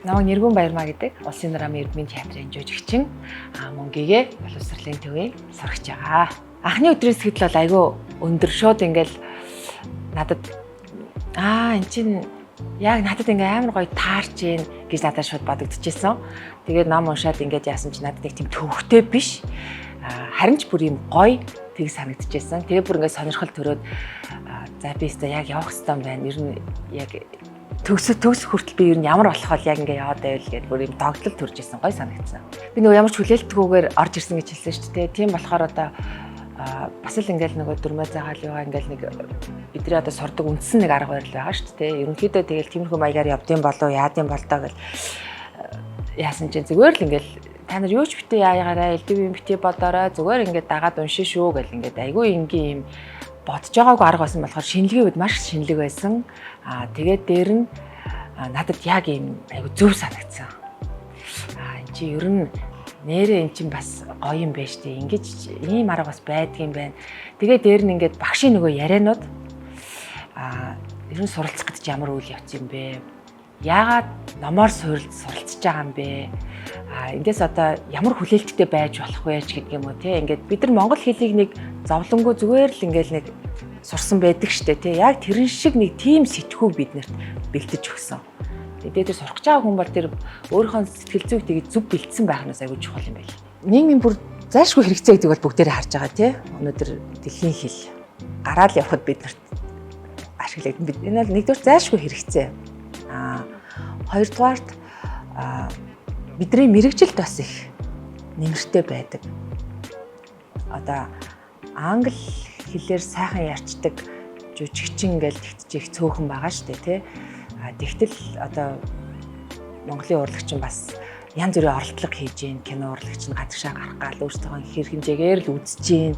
Намайг Нэргүүн Баярмаа гэдэг Улсын драмын иргэмийн театрын жүжигчин мөн гэгээ боловсролын төвийн сурагч байгаа. Анхны өдрийн сэтгэл бол айгүй өндөр шууд ингээл надад эн чинь яг надад ингээ амар гоё таарч ийн гэж надад шууд бодогдчихсэн. Тэгээд ном уншаад ингээд яасан чи надад нэг тийм төвхтэй биш. Харин ч бүр юм гоё тийг санагдчихсан. Тэгээ бүр ингээд сонирхол төрөөд за би өөртөө яг явах хэрэгтэй байна. Ер нь яг төгс хүртэл би ер нь ямар болох вэ яг ингээ яваад байвал гэж бүр юм тогтлол төрж исэн гоё санагдсан. Би нөгөө ямар ч хүлээлтгүйгээр орж ирсэн гэж хэлсэн шүү дээ. Тийм болохоор одоо бас л ингээл нөгөө дөрмөө заагаал яваа ингээл нэг бидний одоо сурдаг үндсэн нэг арга барил байгаа шүү дээ. Ерөнхийдөө тэгэл тиймэрхүү маягаар явдсан болов яадын болдоо гэл яасан чинь зүгээр л ингээл та нар юу ч битээ яагаарай элдв юм битээ бодоорой зүгээр ингээд дагаад уншин шүү гэл ингээд айгүй ингийн юм бодож байгаагүй арга байсан болохоор шинэлгийн үед маш шинэлэг байсан. Тэгээд дээр нь надад яг юм айгүй зөв санагдсан. Энд чи ер нь нэрээ эн чинь бас гоё юм байна штэ. Ингэж ийм арга бас байдаг юм байна. Тэгээд дээр нь ингээд багшийн нөгөө ярианууд ер нь суралцах гэж ямар үйл явц юм бэ? Яагаад номоор суралцж байгаа юм бэ? Эндээс одоо ямар хүлээлттэй байж болох вэ гэдэг юм уу те. Ингээд бид нар монгол хэлийг нэг зовлонгүй зүгээр л ингээд нэг сурсан байдаг штэ те. Яг тэрэн шиг нэг тийм сэтгүүг биднэрт бэлдэж өгсөн. Тэгээд тэр сурах чагаа хүн бол тэр өөрийнхөө сэтгэл зүйг тэгээд зөв бэлдсэн байх нь айгүй чухал юм байл. Нийгмийн бүр зайлшгүй хэрэгцээ гэдэг бол бүгдээрээ харж байгаа те. Өнөөдөр дэлхийн хэл гараал явхад биднэрт ашиглагдана. Бид энэ бол нэгдүгээр зайлшгүй хэрэгцээ. Хоёрдугаарт бидний мэрэгжилт бас их нэмэртэй байдаг. Одоо англи хэлээр сайхан ярьцдаг жүжигчин ингээл тэгтэж их цөөхөн байгаа шүү дээ тий. Тэгтэл одоо Монголын урлагчин бас янз бүрийн оролдлого хийж гин, кино урлагч нь гадагшаа гарах гал өөрсдөө хэрэг хэмжээгээр л үзэж гин.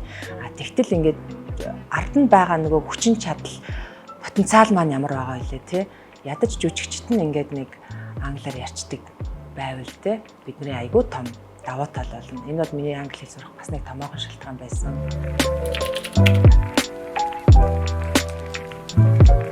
Тэгтэл ингээд ард нь байгаа нөгөө хүчин чадал потенциал маань ямар байгаа вэ тий. Ядаж жүжигчт нь ингээд нэг англиар ярьцдаг байвал те бидний айгүй том давуу тал болно. Энэ бол миний англи хэл сурах бас нэг томоохон шалтгаан байсан.